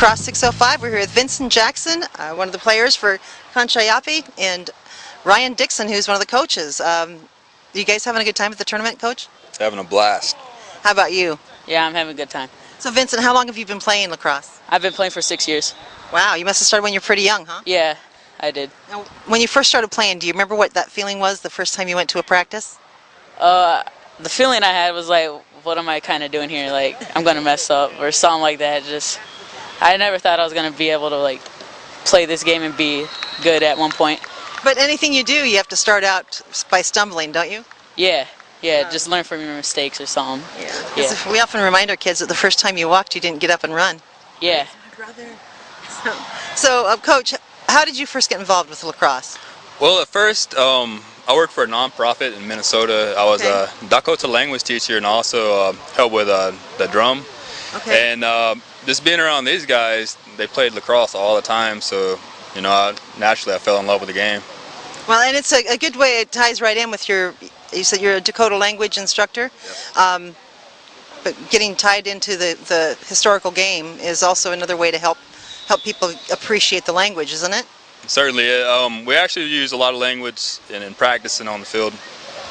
Lacrosse 605. We're here with Vincent Jackson, one of the players for Çanšayapi, and Ryan Dixon, who's one of the coaches. You guys having a good time at the tournament, Coach? Having a blast. How about you? Yeah, I'm having a good time. So Vincent, how long have you been playing lacrosse? I've been playing for 6 years. Wow, you must have started when you were pretty young, huh? Yeah, I did. Now, when you first started playing, do you remember what that feeling was the first time you went to a practice? The feeling I had was like, what am I kind of doing here? Like, I'm going to mess up or something like that. Just, I never thought I was going to be able to like play this game and be good at one point. But anything you do, you have to start out by stumbling, don't you? Yeah, just learn from your mistakes or something. Yeah. We often remind our kids that the first time you walked, you didn't get up and run. Yeah. So, Coach, how did you first get involved with lacrosse? Well, at first, I worked for a non-profit in Minnesota. I was a Dakota language teacher and also helped with the drum. Okay. And just being around these guys, they played lacrosse all the time, so naturally I fell in love with the game. Well, and it's a good way. It ties right in with you said you're a Dakota language instructor. Yep. But getting tied into the historical game is also another way to help people appreciate the language, isn't it? Certainly. We actually use a lot of language in practicing on the field.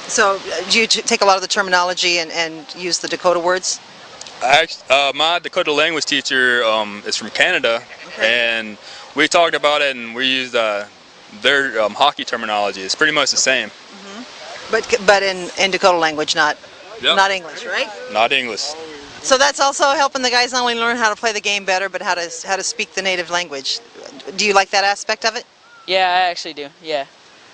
So do you take a lot of the terminology and use the Dakota words? My Dakota language teacher is from Canada, and we talked about it and we used their hockey terminology. It's pretty much the same. But in Dakota language, not English, right? Not English. So that's also helping the guys not only learn how to play the game better, but how to speak the native language. Do you like that aspect of it? Yeah, I actually do. Yeah.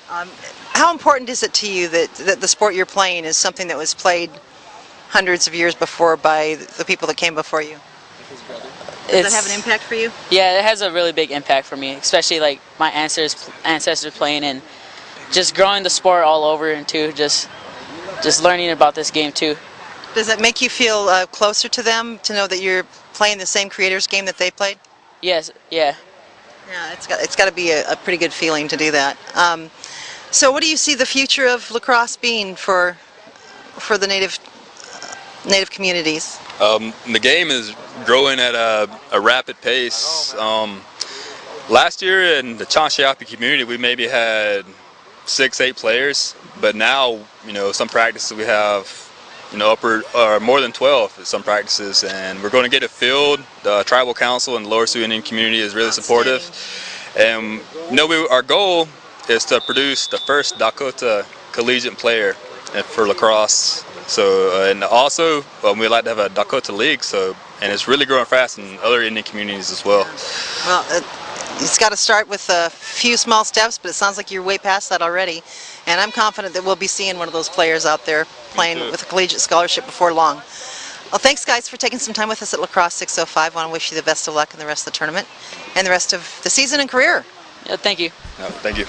How important is it to you that the sport you're playing is something that was played hundreds of years before by the people that came before you? Does it have an impact for you? Yeah, it has a really big impact for me, especially like my ancestors playing and just growing the sport all over and too, just learning about this game too. Does it make you feel closer to them to know that you're playing the same creators' game that they played? Yes, yeah. Yeah, it's got to be a pretty good feeling to do that. So what do you see the future of lacrosse being for the native communities? The game is growing at a rapid pace. Last year in the Çanšayapi community, we maybe had 6-8 players, but now some practices we have upper or more than 12 at some practices, and we're going to get a field. The tribal council and the Lower Sioux Indian community is really supportive, and our goal is to produce the first Dakota collegiate player for lacrosse. So and also we'd like to have a Dakota league. And it's really growing fast in other Indian communities as well. Well, it's got to start with a few small steps, but it sounds like you're way past that already. And I'm confident that we'll be seeing one of those players out there playing with a collegiate scholarship before long. Well, thanks guys for taking some time with us at Lacrosse 605. I want to wish you the best of luck in the rest of the tournament and the rest of the season and career. Yeah, thank you. No, thank you.